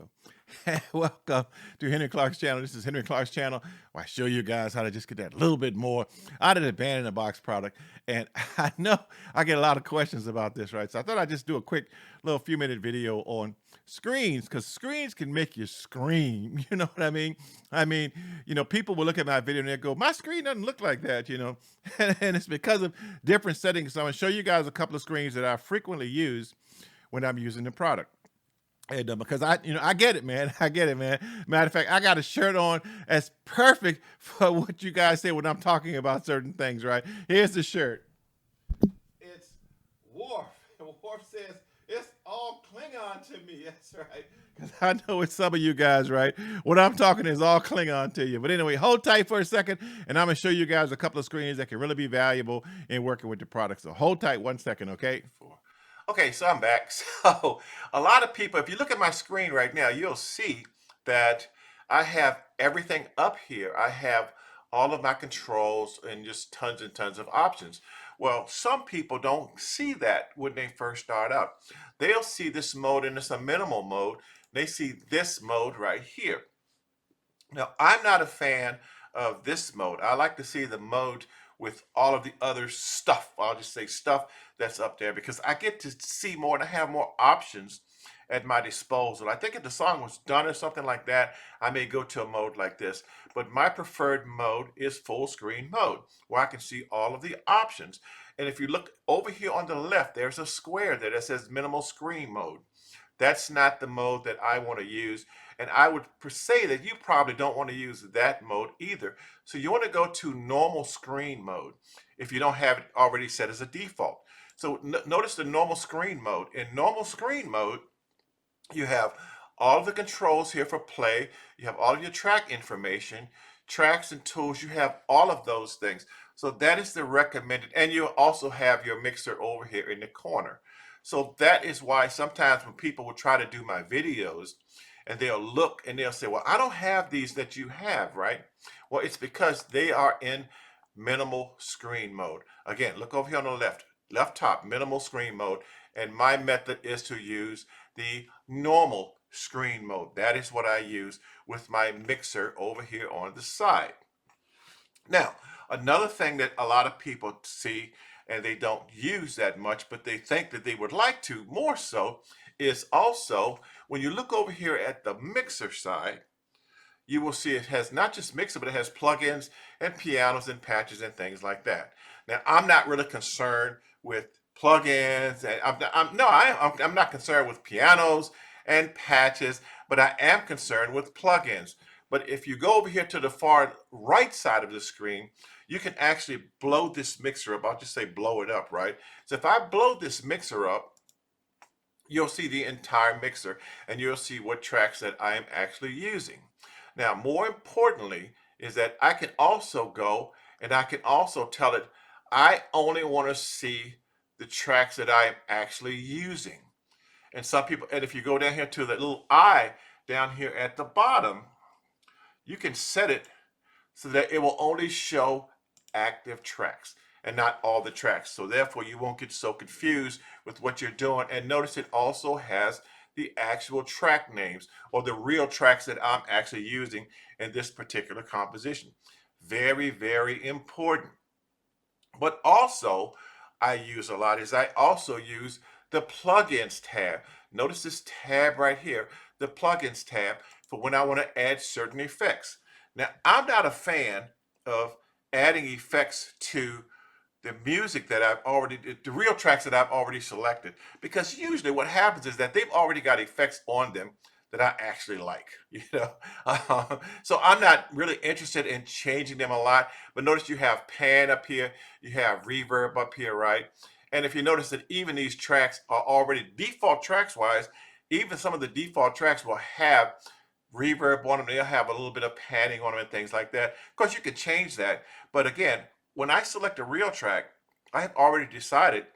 go. Welcome to Henry Clark's channel. This is Henry Clark's channel, where I show you guys how to just get that little bit more out of the band-in-a-box product. And I know I get a lot of questions about this, right? So I thought I'd just do a quick little few-minute video on screens, because screens can make you scream. You know what I mean? People will look at my video and they go, my screen doesn't look like that, and it's because of different settings. So I'm going to show you guys a couple of screens that I frequently use when I'm using the product. And because I get it, man. I get it, man. Matter of fact, I got a shirt on that's perfect for what you guys say when I'm talking about certain things, right? Here's the shirt. It's Worf. And Worf says, it's all Klingon to me. That's right. Because I know it's some of you guys, right? What I'm talking is all Klingon to you. But anyway, hold tight for a second, and I'm going to show you guys a couple of screens that can really be valuable in working with the product. So hold tight 1 second, okay? Okay, so I'm back. So a lot of people, if you look at my screen right now, you'll see that I have everything up here. I have all of my controls and just tons and tons of options. Well, some people don't see that when they first start out. They'll see this mode, and it's a minimal mode. They see this mode right here. Now, I'm not a fan of this mode. I like to see the mode with all of the other stuff. I'll just say stuff that's up there, because I get to see more and I have more options at my disposal. I think if the song was done or something like that, I may go to a mode like this. But my preferred mode is full screen mode, where I can see all of the options. And if you look over here on the left, there's a square there that says minimal screen mode. That's not the mode that I want to use. And I would say that you probably don't want to use that mode either. So you want to go to normal screen mode if you don't have it already set as a default. So notice the normal screen mode. In normal screen mode, you have all of the controls here for play. You have all of your track information, tracks and tools. You have all of those things. So that is the recommended. And you also have your mixer over here in the corner. So that is why sometimes when people will try to do my videos, and they'll look and they'll say, well, I don't have these that you have, right? Well, it's because they are in minimal screen mode. Again, look over here on the left top, minimal screen mode. And my method is to use the normal screen mode. That is what I use with my mixer over here on the side. Now, another thing that a lot of people see and they don't use that much, but they think that they would like to more so, is also when you look over here at the mixer side, you will see it has not just mixer, but it has plugins and pianos and patches and things like that. Now, I'm not really concerned with plugins, and I'm not concerned with pianos and patches, but I am concerned with plugins. But if you go over here to the far right side of the screen, you can actually blow this mixer up. I'll just say blow it up, right? So if I blow this mixer up, you'll see the entire mixer, and you'll see what tracks that I am actually using. Now, more importantly is that I can also go and I can also tell it, I only want to see the tracks that I am actually using. And some people, and if you go down here to the little eye down here at the bottom, you can set it so that it will only show active tracks and not all the tracks. So therefore you won't get so confused with what you're doing. And notice it also has the actual track names, or the real tracks that I'm actually using in this particular composition. Very, very important. But also I use a lot is I also use the plugins tab. Notice this tab right here, the plugins tab, for when I want to add certain effects. Now, I'm not a fan of adding effects to the music that I've already, the real tracks that I've already selected, because usually what happens is that they've already got effects on them that I actually like, so I'm not really interested in changing them a lot. But notice you have pan up here, you have reverb up here, right? And if you notice that even these tracks are already default tracks wise, even some of the default tracks will have reverb on them. They'll have a little bit of panning on them and things like that. Of course, you can change that. But again, when I select a real track, I have already decided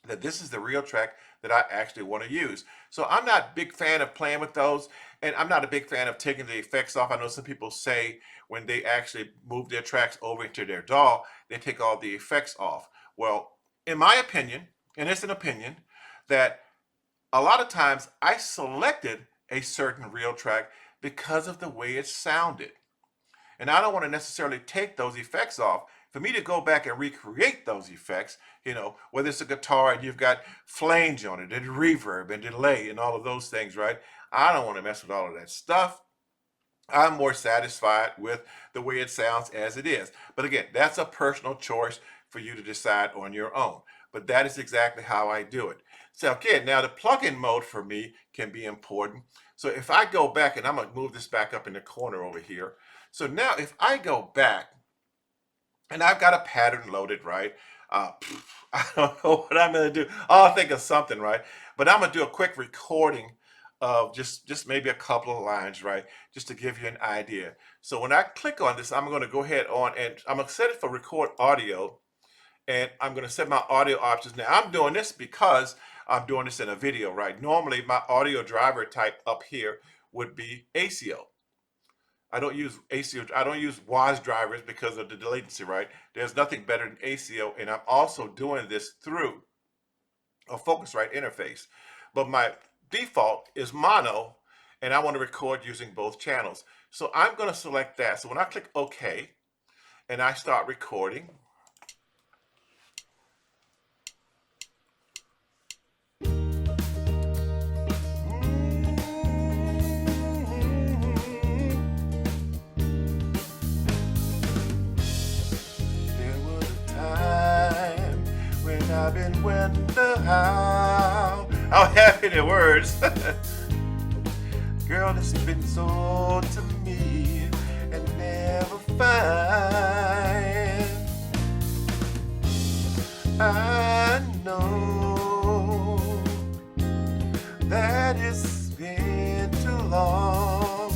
that this is the real track that I actually want to use. So I'm not a big fan of playing with those, and I'm not a big fan of taking the effects off. I know some people say when they actually move their tracks over into their DAW, they take all the effects off. Well, in my opinion, and it's an opinion, that a lot of times I selected a certain real track because of the way it sounded. And I don't want to necessarily take those effects off. For me to go back and recreate those effects, whether it's a guitar and you've got flange on it, and reverb and delay and all of those things, right? I don't want to mess with all of that stuff. I'm more satisfied with the way it sounds as it is. But again, that's a personal choice for you to decide on your own. But that is exactly how I do it. So again, now the plug-in mode for me can be important. So if I go back, and I'm going to move this back up in the corner over here. So now if I go back and I've got a pattern loaded, right? I don't know what I'm going to do. I'll think of something, right? But I'm going to do a quick recording of just maybe a couple of lines, right? Just to give you an idea. So when I click on this, I'm going to go ahead on and I'm going to set it for record audio, and I'm going to set my audio options. Now I'm doing this because I'm doing this in a video, right? Normally my audio driver type up here would be ACO. I don't use ACO, I don't use WAS drivers because of the latency, right? There's nothing better than ACO, and I'm also doing this through a Focusrite interface. But my default is mono, and I want to record using both channels. So I'm going to select that. So when I click OK, and I start recording, I've been wonder how happy the words. Girl, it's been sold to me and never find. I know that it's been too long.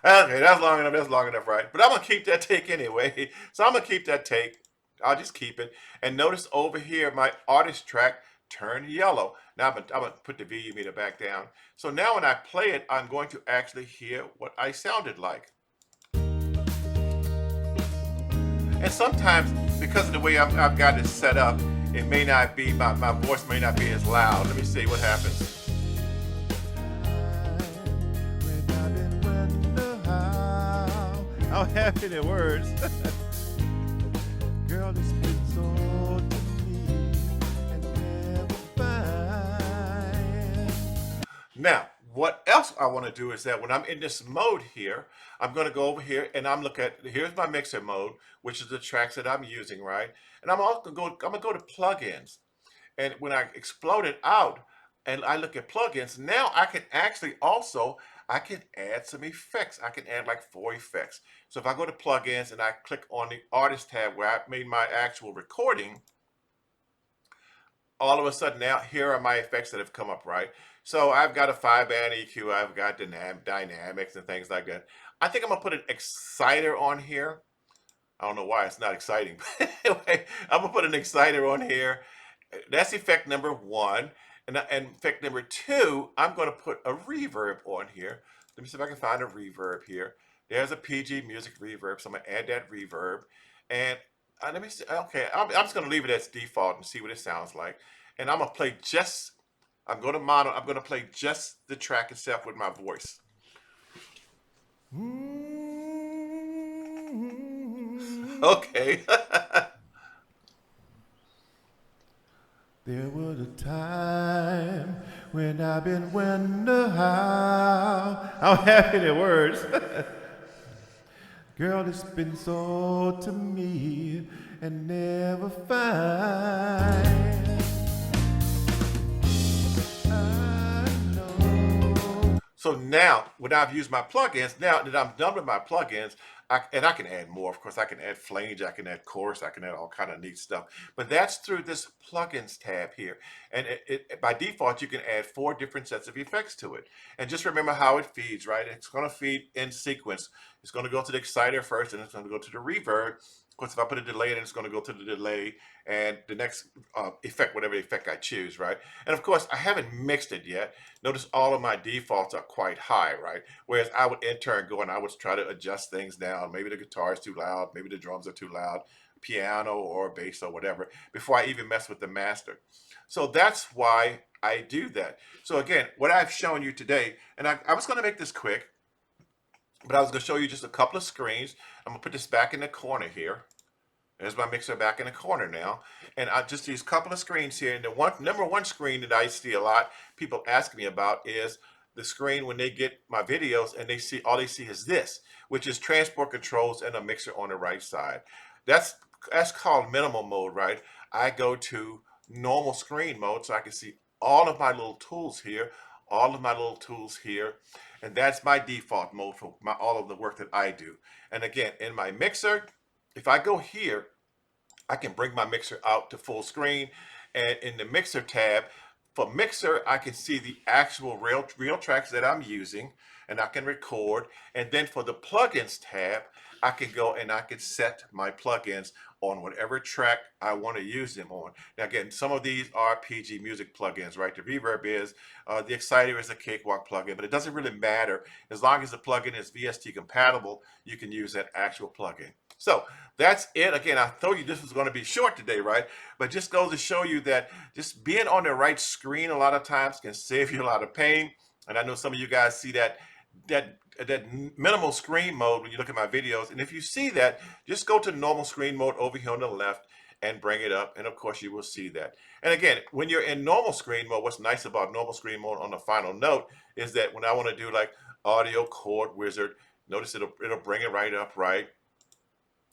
Okay, that's long enough. That's long enough, right? But I'm gonna keep that take anyway. So I'm gonna keep that take. I'll just keep it. And notice over here, my artist track turned yellow. Now I'm gonna put the VU meter back down. So now when I play it, I'm going to actually hear what I sounded like. And sometimes, because of the way I've got it set up, it may not be, my voice may not be as loud. Let me see what happens. How happy the words. Girl, it's been sold to me and never find. Now, what else I want to do is that when I'm in this mode here, I'm going to go over here and I'm looking at, here's my mixer mode, which is the tracks that I'm using, right? And I'm also going to go to plugins. And when I explode it out and I look at plugins, now I can actually also, I can add some effects. I can add like 4 effects. So if I go to plugins and I click on the artist tab where I made my actual recording, all of a sudden now here are my effects that have come up, right? So I've got a 5-band EQ, I've got dynamics and things like that. I think I'm gonna put an exciter on here. I don't know why it's not exciting, but anyway, I'm gonna put an exciter on here. That's effect number 1. And effect number 2, I'm going to put a reverb on here. Let me see if I can find a reverb here. There's a PG music reverb, so I'm going to add that reverb. And let me see. Okay, I'm just going to leave it as default and see what it sounds like. And I'm going to play just, I'm going to mono, I'm going to play just the track itself with my voice. Okay. There was a time when I've been wonder how happy the words. Girl, it's been sold to me and never find. I know. So now, when I've used my plugins, now that I'm done with my plugins, I can add more. Of course, I can add flange, I can add chorus, I can add all kind of neat stuff. But that's through this plugins tab here. And by default, you can add 4 different sets of effects to it. And just remember how it feeds, right? It's going to feed in sequence. It's going to go to the exciter first, and it's going to go to the reverb. Of course, if I put a delay in, it's going to go to the delay and the next effect, whatever effect I choose, right? And of course, I haven't mixed it yet. Notice all of my defaults are quite high, right? Whereas I would enter and go and I would try to adjust things down. Maybe the guitar is too loud, maybe the drums are too loud, piano or bass or whatever, before I even mess with the master. So that's why I do that. So again, what I've shown you today, and I was going to make this quick, but I was going to show you just a couple of screens. I'm going to put this back in the corner here. There's my mixer back in the corner now. And I just these couple of screens here. And the number one screen that I see a lot people ask me about is the screen when they get my videos and they see all they see is this, which is transport controls and a mixer on the right side. That's that's called minimal mode, right? I go to normal screen mode so I can see all of my little tools here, all of my little tools here. And that's my default mode for all of the work that I do. And again, in my mixer, if I go here, I can bring my mixer out to full screen. And in the mixer tab, for mixer, I can see the actual real tracks that I'm using and I can record. And then for the plugins tab, I can go and I can set my plugins on whatever track I want to use them on. Now again, some of these are PG Music plugins, right? The Reverb is, the Exciter is a Cakewalk plugin, but it doesn't really matter. As long as the plugin is VST compatible, you can use that actual plugin. So that's it. Again, I told you this was going to be short today, right? But just goes to show you that just being on the right screen a lot of times can save you a lot of pain. And I know some of you guys see that minimal screen mode when you look at my videos. And if you see that, just go to normal screen mode over here on the left and bring it up. And of course you will see that. And again, when you're in normal screen mode, what's nice about normal screen mode on the final note is that when I want to do like audio chord wizard, notice it'll bring it right up, right?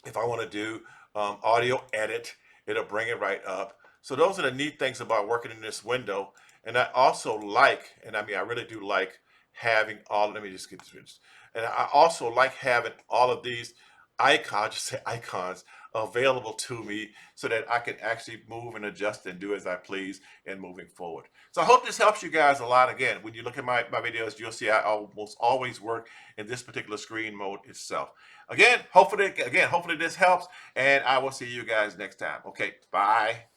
If I want to do audio edit, it'll bring it right up. So those are the neat things about working in this window. And I also like, and I mean, I really do like having all, let me just get this. And I also like having all of these icons, just say icons, available to me so that I can actually move and adjust and do as I please in moving forward. So I hope this helps you guys a lot. Again, when you look at my videos, you'll see I almost always work in this particular screen mode itself. Hopefully this helps, and I will see you guys next time. Okay, bye.